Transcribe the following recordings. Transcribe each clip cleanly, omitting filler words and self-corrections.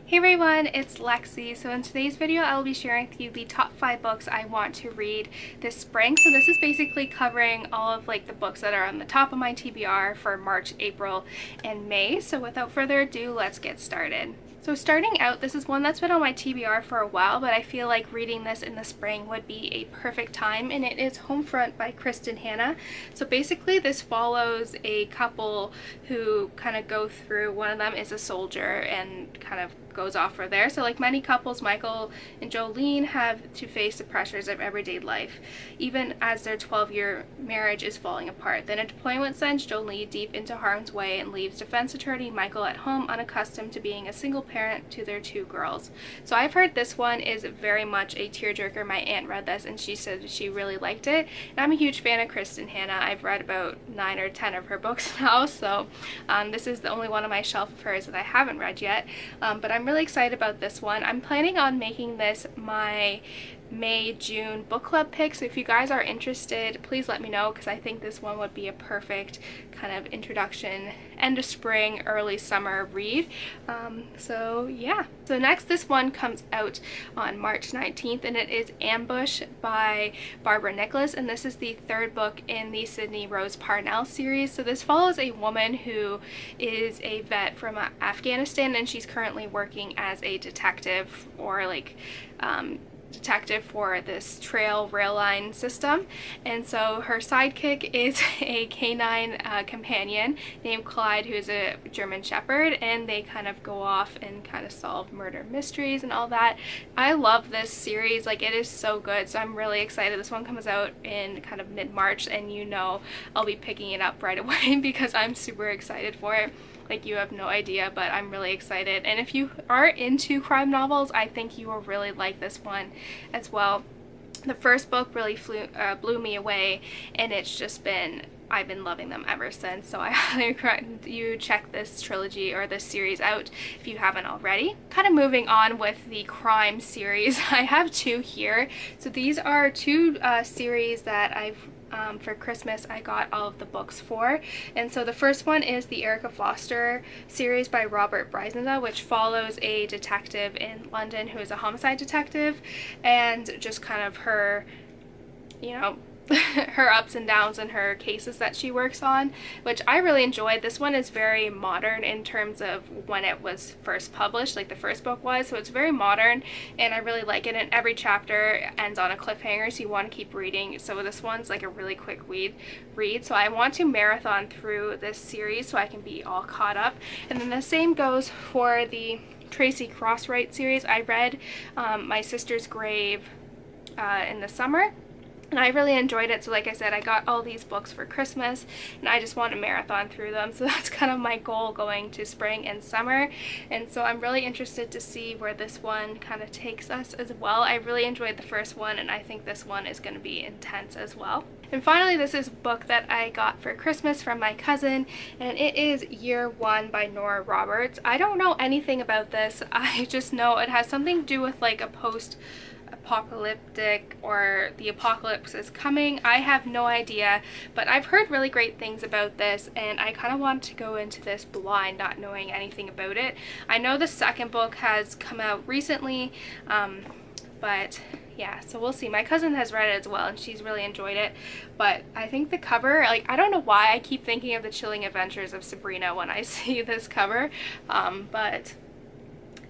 Hey everyone, it's Lexie. So in today's video I will be sharing with you the top 5 books I want to read this spring. So this is basically covering all of the books that are on the top of my TBR for March, April, and May. So without further ado, let's get started. So starting out, this is one that's been on my TBR for a while, but I feel like reading this in the spring would be a perfect time, and it is Homefront by Kristin. So basically this follows a couple who kind of go through, one of them is a soldier and kind of goes off for there. So like many couples, Michael and Jolene have to face the pressures of everyday life, even as their 12-year marriage is falling apart. Then a deployment sends Jolene deep into harm's way and leaves defense attorney Michael at home, unaccustomed to being a single parent to their 2 girls. So I've heard this one is very much a tearjerker. My aunt read this and she said she really liked it. And I'm a huge fan of Kristin. I've read about 9 or 10 of her books now, so this is the only one on my shelf of hers that I haven't read yet, but I'm really excited about this one. I'm planning on making this my May-June book club pick, so if you guys are interested, please let me know, because I think this one would be a perfect kind of introduction, end of spring, early summer read. So yeah. So next, this one comes out on March 19th, and it is Ambush by Barbara Nickless, and this is the 3rd book in the Sydney Rose Parnell series. So this follows a woman who is a vet from Afghanistan, and she's currently working as a detective, or detective for this rail line system. And so her sidekick is a canine companion named Clyde, who is a German Shepherd, and they kind of go off and kind of solve murder mysteries and all that. I love this series, like it is so good, so I'm really excited. This one comes out in kind of mid-March, and you know I'll be picking it up right away because I'm super excited for it. Like, you have no idea, but I'm really excited. And if you are into crime novels, I think you will really like this one as well. The first book really blew me away, and it's just been, I've been loving them ever since. So I highly recommend you check this trilogy or this series out if you haven't already. Kind of moving on with the crime series, I have 2 here. So these are 2 series that I've for Christmas I got all of the books for. And so the first one is the Erica Foster series by Bryznda, which follows a detective in London who is a homicide detective, and just kind of her, you know, her ups and downs and her cases that she works on, which I really enjoyed. This one is very modern in terms of when it was first published, like the first book was, so it's very modern and I really like it, and every chapter ends on a cliffhanger, so you want to keep reading. So this one's like a really quick read, so I want to marathon through this series so I can be all caught up. And then the same goes for the Tracy Cross series. I read My Sister's Grave in the summer, and I really enjoyed it. So like I said, I got all these books for Christmas and I just want to marathon through them. So that's kind of my goal going to spring and summer. And so I'm really interested to see where this one kind of takes us as well. I really enjoyed the first one, and I think this one is going to be intense as well. And finally, this is a book that I got for Christmas from my cousin, and it is Year One by Nora Roberts. I don't know anything about this. I just know it has something to do with like a post-apocalyptic, or the apocalypse is coming. I have no idea, but I've heard really great things about this, and I kind of want to go into this blind, not knowing anything about it. I know the second book has come out recently, but yeah, so we'll see. My cousin has read it as well, and she's really enjoyed it, but I think the cover, like, I don't know why I keep thinking of The Chilling Adventures of Sabrina when I see this cover, but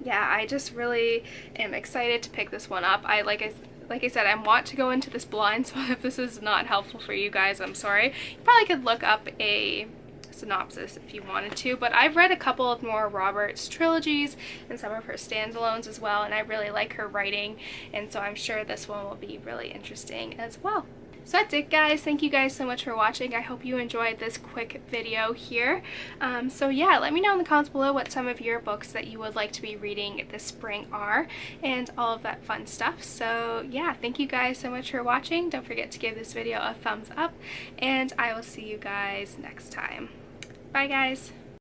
yeah, I just really am excited to pick this one up. Like I said, I want to go into this blind, so if this is not helpful for you guys, I'm sorry. You probably could look up a synopsis if you wanted to, but I've read a couple of Nora Roberts trilogies and some of her standalones as well, and I really like her writing, and so I'm sure this one will be really interesting as well. So that's it, guys. Thank you guys so much for watching. I hope you enjoyed this quick video here. So yeah, let me know in the comments below what some of your books that you would like to be reading this spring are, and all of that fun stuff. So yeah, thank you guys so much for watching. Don't forget to give this video a thumbs up, and I will see you guys next time. Bye, guys.